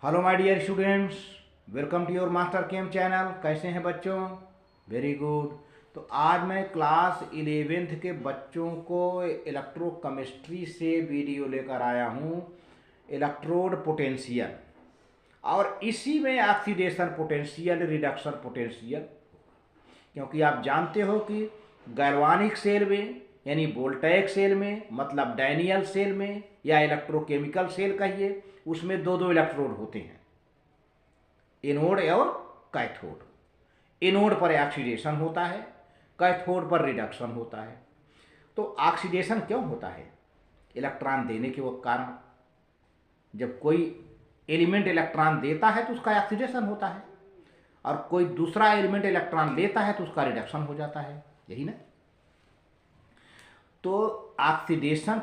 Hello my dear students, welcome to your master chem channel. कैसे हैं बच्चों? Very good. तो आज मैं क्लास 11th के बच्चों को इलेक्ट्रोकेमिस्ट्री से वीडियो लेकर आया हूँ, इलेक्ट्रोड पोटेंशियल, और इसी में ऑक्सीडेशन पोटेंशियल, रिडक्शन पोटेंशियल। क्योंकि आप जानते हो कि गैल्वानिक सेल में यानी वोल्टेइक सेल में, मतलब डैनियल सेल में या इलेक्ट्रोकेमिकल सेल कहिए, उसमें दो दो इलेक्ट्रोड होते हैं, एनोड और कैथोड। एनोड पर ऑक्सीडेशन होता है, कैथोड पर रिडक्शन होता है। तो ऑक्सीडेशन क्यों होता है? इलेक्ट्रॉन देने के वो कारण। जब कोई एलिमेंट इलेक्ट्रॉन देता है तो उसका ऑक्सीडेशन होता है, और कोई दूसरा एलिमेंट इलेक्ट्रॉन लेता है तो उसका रिडक्शन हो जाता है, यही ना। तो oxidation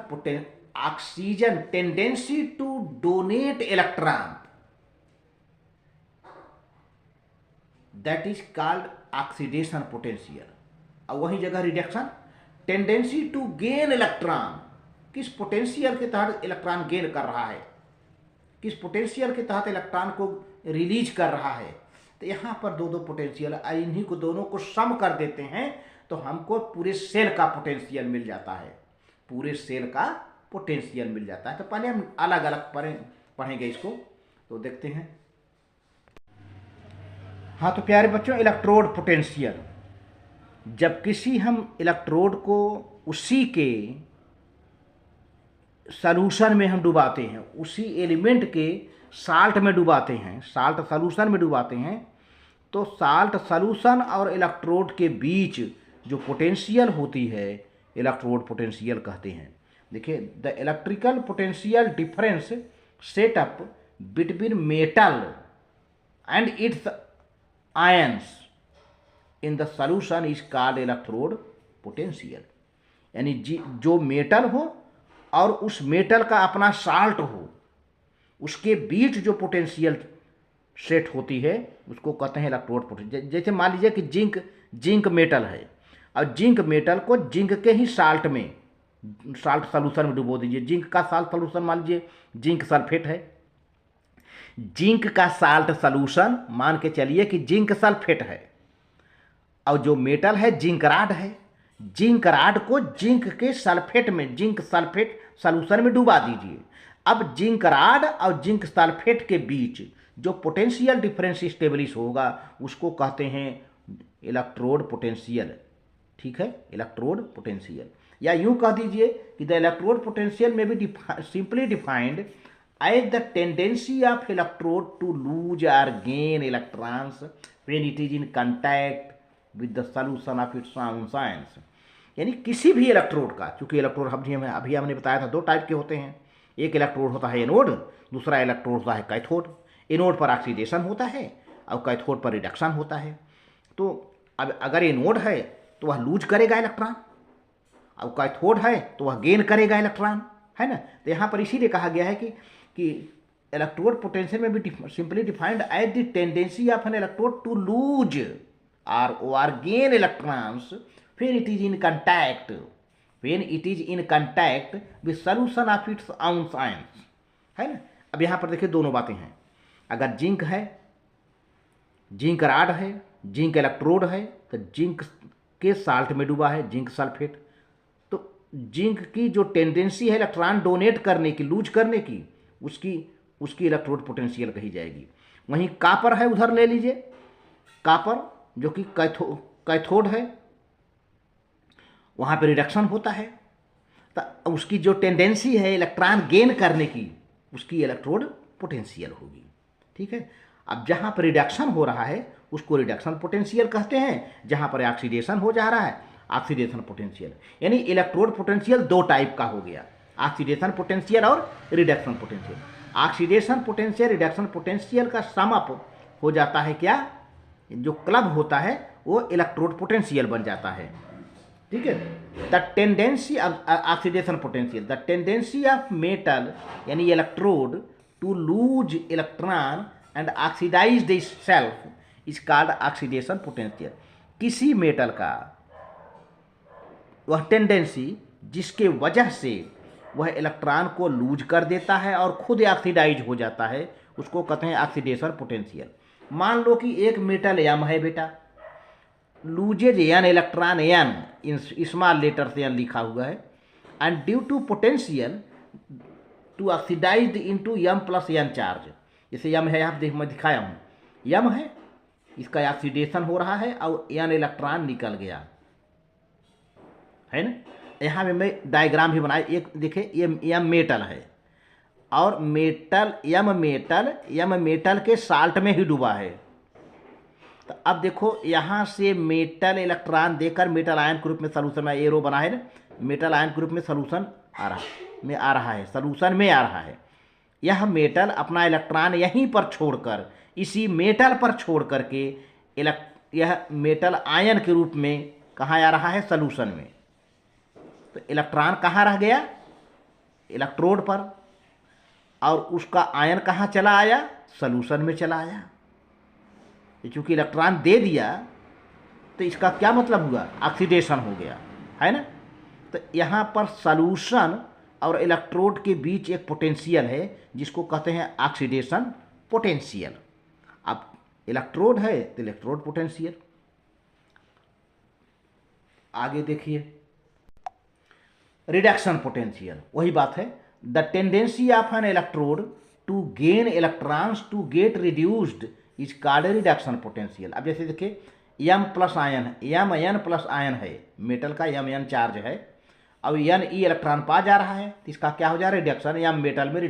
oxygen tendency to donate electron, that is called oxidation potential. और वही जगह reduction tendency to gain electron. किस पोटेंशियल के तहत इलेक्ट्रॉन गेन कर रहा है, किस पोटेंशियल के तहत इलेक्ट्रॉन को रिलीज कर रहा है। तो यहाँ पर दो दो पोटेंशियल, इन्हीं को दोनों को सम कर देते हैं तो हमको पूरे सेल का पोटेंशियल मिल जाता है, पूरे सेल का पोटेंशियल मिल जाता है। तो पहले हम अलग अलग पढ़ेंगे इसको, तो देखते हैं। हाँ तो प्यारे बच्चों, इलेक्ट्रोड पोटेंशियल, जब किसी हम इलेक्ट्रोड को उसी के सॉल्यूशन में हम डुबाते हैं, उसी एलिमेंट के साल्ट में डुबाते हैं, साल्ट सॉल्यूशन में डुबाते हैं, तो साल्ट सॉल्यूशन और इलेक्ट्रोड के बीच जो पोटेंशियल होती है, इलेक्ट्रोड पोटेंशियल कहते हैं। देखिए, the electrical potential difference setup between metal and it's ions in the solution is called electrode potential. यानी जो मेटल हो और उस मेटल का अपना साल्ट हो, उसके बीच जो पोटेंशियल सेट होती है उसको कहते हैं इलेक्ट्रोड पोटेंशियल। जैसे मान लीजिए कि जिंक मेटल है, और जिंक मेटल को जिंक के ही साल्ट सॉल्यूशन में डुबो दीजिए। जिंक का साल्ट सॉल्यूशन मान लीजिए जिंक सल्फेट है, जिंक का साल्ट सॉल्यूशन मान के चलिए कि जिंक सल्फेट है, और जो मेटल है जिंक राड है। जिंक राड को जिंक के सल्फेट में, जिंक सल्फेट सॉल्यूशन में डुबा दीजिए। अब जिंक राड और जिंक सल्फेट के बीच जो पोटेंशियल डिफरेंस स्टेब्लिश होगा उसको कहते हैं इलेक्ट्रोड पोटेंशियल। ठीक है, इलेक्ट्रोड पोटेंशियल। या यूं कह दीजिए कि the electrode potential may be simply defined as the tendency of electrode to lose or gain electrons when it is in contact with the solution of its own science. यानी किसी भी electrode का, चूंकि इलेक्ट्रोड अभी हमने बताया था दो टाइप के होते हैं, एक इलेक्ट्रोड होता है एनोड, दूसरा इलेक्ट्रोड होता है कैथोड। एनोड पर ऑक्सीडेशन होता है और कैथोड पर रिडक्शन होता है। तो अब अगर एनोड है तो वह लूज करेगा इलेक्ट्रॉन, और कैथोड है तो वह गेन करेगा इलेक्ट्रॉन, है ना। तो यहाँ पर इसीलिए कहा गया है कि इलेक्ट्रोड पोटेंशियल में भी simply defined as the tendency of an electrode to lose or gain electrons when it is in contact with solution of its own ions, है ना। अब यहाँ पर देखिए दोनों बातें हैं। अगर जिंक है, जिंक राड है, जिंक इलेक्ट्रोड है, तो जिंक के साल्ट में डूबा है जिंक सल्फेट, तो जिंक की जो टेंडेंसी है इलेक्ट्रॉन डोनेट करने की, लूज करने की, उसकी इलेक्ट्रोड पोटेंशियल कही जाएगी। वहीं कापर है, उधर ले लीजिए, कापर जो कि कैथोड है, वहाँ पे रिडक्शन होता है, तो उसकी जो टेंडेंसी है इलेक्ट्रॉन गेन करने की, उसकी इलेक्ट्रोड पोटेंशियल होगी। ठीक है। अब जहाँ पर रिडक्शन हो रहा है उसको रिडक्शन पोटेंशियल कहते हैं, जहाँ पर ऑक्सीडेशन हो जा रहा है ऑक्सीडेशन पोटेंशियल। यानी इलेक्ट्रोड पोटेंशियल दो टाइप का हो गया, ऑक्सीडेशन पोटेंशियल और reduction potential. Oxidation potential reduction potential का सम अप हो जाता है क्या, जो क्लब होता है वो इलेक्ट्रोड पोटेंशियल बन जाता है। ठीक है। The tendency of oxidation potential, the tendency of metal यानी electrode to lose electron and oxidise the self is called oxidation potential. किसी मेटल का वह टेंडेंसी जिसके वजह से वह इलेक्ट्रॉन को लूज कर देता है और खुद ऑक्सीडाइज हो जाता है, उसको कहते हैं ऑक्सीडेशन पोटेंशियल। मान लो कि एक मेटल एम है बेटा, loses an electron n, in small letter से एन लिखा हुआ है, and due to potential to oxidize into M plus n charge. जैसे एम है, यहाँ मैं दिखाया हूँ, एम है, इसका ऑक्सीडेशन हो रहा है और एन इलेक्ट्रॉन निकल गया है ना। यहाँ में मैं डायग्राम भी बनाया, एक देखे ये एम मेटल है और मेटल एम मेटल के साल्ट में ही डूबा है। तो अब देखो यहाँ से मेटल इलेक्ट्रॉन देकर मेटल आयन के रूप में सॉल्यूशन में एरो बना है ना, मेटल आयन के रूप में सॉल्यूशन आ रहा है, सॉल्यूशन में आ रहा है। यह मेटल अपना इलेक्ट्रॉन यहीं पर छोड़कर, इसी मेटल पर छोड़ करके यह मेटल आयन के रूप में कहाँ आ रहा है, सॉल्यूशन में। तो इलेक्ट्रॉन कहाँ रह गया, इलेक्ट्रोड पर, और उसका आयन कहाँ चला आया, सॉल्यूशन में चला आया। चूंकि इलेक्ट्रॉन दे दिया तो इसका क्या मतलब हुआ, ऑक्सीडेशन हो गया है ना। तो यहाँ पर सॉल्यूशन और इलेक्ट्रोड के बीच एक पोटेंशियल है जिसको कहते हैं ऑक्सीडेशन पोटेंशियल। अब इलेक्ट्रोड है तो इलेक्ट्रोड पोटेंशियल। आगे देखिए रिडक्शन पोटेंशियल, वही बात है, the tendency of an electrode to gain electrons to get reduced is called reduction potential. अब जैसे देखिए एम प्लस आयन है, एम एन प्लस आयन है, मेटल का एम एन चार्ज है, अब एन ई इलेक्ट्रॉन पा जा रहा है तो इसका क्या हो जा रहा है, रिडक्शन, एम मेटल में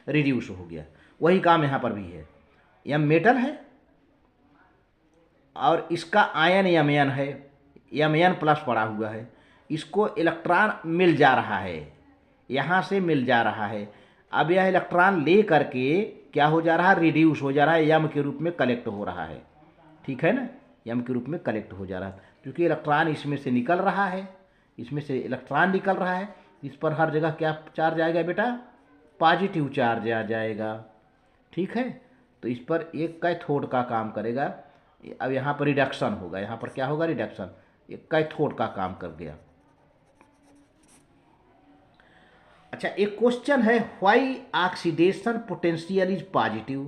रिड्यूस हो गया। वही काम यहाँ पर भी है, एम मेटल है और इसका आयन एम एन है, एम एन प्लस पड़ा हुआ है, इसको इलेक्ट्रॉन मिल जा रहा है, यहाँ से मिल जा रहा है। अब यह इलेक्ट्रॉन ले करके क्या हो जा रहा है, रिड्यूस हो जा रहा है, एम के रूप में कलेक्ट हो रहा है, ठीक है ना, एम के रूप में कलेक्ट हो जा रहा है। क्योंकि इलेक्ट्रॉन इसमें से निकल रहा है, इसमें से इलेक्ट्रॉन निकल रहा है, इस पर हर जगह क्या चार्ज आएगा बेटा, पॉजिटिव चार्ज आ जाएगा, ठीक है। तो इस पर एक कैथोड का काम करेगा। अब यहाँ पर रिडक्शन होगा, यहाँ पर क्या होगा, रिडक्शन, एक कैथोड का काम कर गया। अच्छा, एक क्वेश्चन है, why oxidation potential is positive,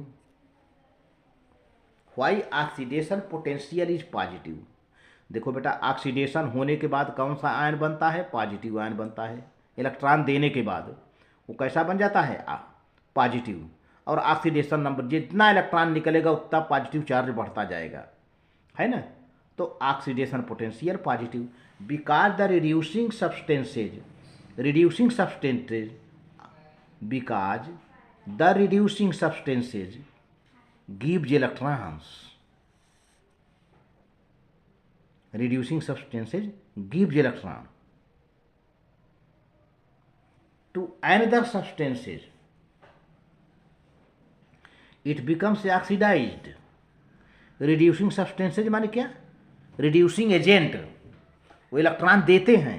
why oxidation potential is positive. देखो बेटा, ऑक्सीडेशन होने के बाद कौन सा आयन बनता है, पॉजिटिव आयन बनता है। इलेक्ट्रॉन देने के बाद वो कैसा बन जाता है, पॉजिटिव। और ऑक्सीडेशन नंबर, जितना इलेक्ट्रॉन निकलेगा उतना पॉजिटिव चार्ज बढ़ता जाएगा, है ना। तो oxidation potential positive, because the reducing substances because the reducing substances gives electrons, reducing substances gives electron to another substances, it becomes oxidized। reducing substances माने क्या, reducing agent, वो इलेक्ट्रॉन देते हैं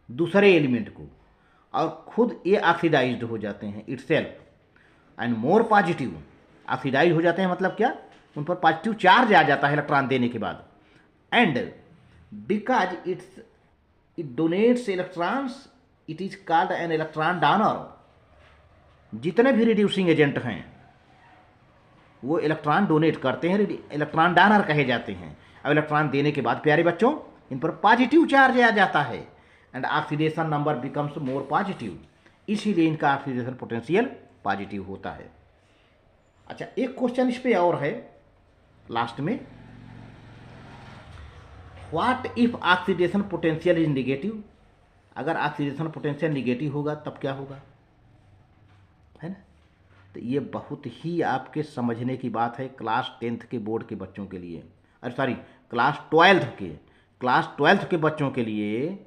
दूसरे एलिमेंट को और खुद ये ऑक्सीडाइज्ड हो जाते हैं itself, and more positive, oxidize हो जाते हैं मतलब क्या, उन पर पॉजिटिव चार्ज आ जाता है इलेक्ट्रॉन देने के बाद। And because it donates electrons it is called an electron donor. जितने भी रिड्यूसिंग एजेंट हैं वो इलेक्ट्रॉन डोनेट करते हैं, इलेक्ट्रॉन डोनर कहे जाते हैं। अब इलेक्ट्रॉन देने के बाद प्यारे बच्चों इन पर पॉजिटिव चार्ज आ जाता है and oxidation number becomes more positive, इसीलिए इनका ऑक्सीडेशन पोटेंशियल पॉजिटिव होता है। अच्छा, एक क्वेश्चन इस पे और है लास्ट में, what if oxidation potential is negative. अगर ऑक्सीडेशन पोटेंशियल निगेटिव होगा तब क्या होगा, है ना। तो ये बहुत ही आपके समझने की बात है क्लास 10th के बोर्ड के बच्चों के लिए, अरे सॉरी क्लास 12th के बच्चों के लिए,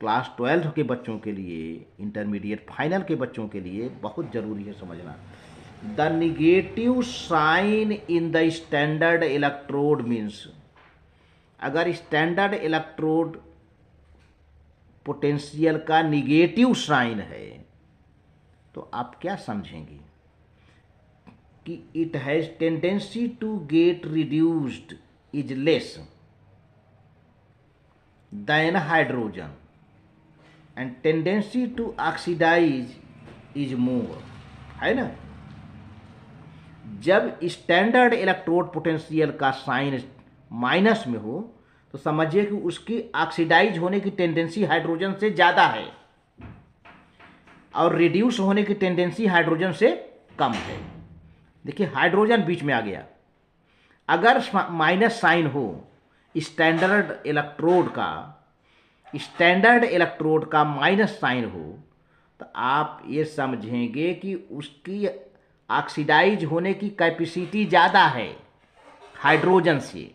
क्लास 12th के बच्चों के लिए, इंटरमीडिएट फाइनल के बच्चों के लिए बहुत ज़रूरी है समझना। The negative sign in the standard electrode means, अगर स्टैंडर्ड इलेक्ट्रोड पोटेंशियल का निगेटिव साइन है तो आप क्या समझेंगे कि it has tendency to get reduced is less than hydrogen and tendency to oxidize is more, है ना। जब स्टैंडर्ड इलेक्ट्रोड पोटेंशियल का साइन माइनस में हो तो समझिए कि उसकी ऑक्सीडाइज होने की टेंडेंसी हाइड्रोजन से ज़्यादा है और रिड्यूस होने की टेंडेंसी हाइड्रोजन से कम है। देखिए हाइड्रोजन बीच में आ गया। अगर माइनस साइन हो स्टैंडर्ड इलेक्ट्रोड का माइनस साइन हो तो आप ये समझेंगे कि उसकी ऑक्सीडाइज होने की कैपेसिटी ज़्यादा है हाइड्रोजन से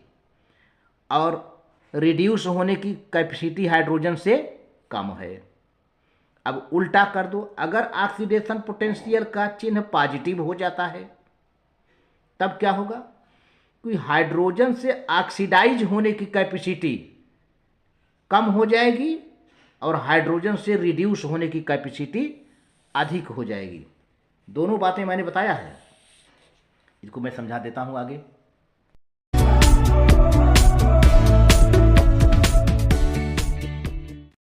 और रिड्यूस होने की कैपेसिटी हाइड्रोजन से कम है। अब उल्टा कर दो, अगर ऑक्सीडेशन पोटेंशियल का चिन्ह पॉजिटिव हो जाता है तब क्या होगा कि हाइड्रोजन से ऑक्सीडाइज होने की कैपेसिटी कम हो जाएगी और हाइड्रोजन से रिड्यूस होने की कैपेसिटी अधिक हो जाएगी। दोनों बातें मैंने बताया है, इसको मैं समझा देता हूँ आगे।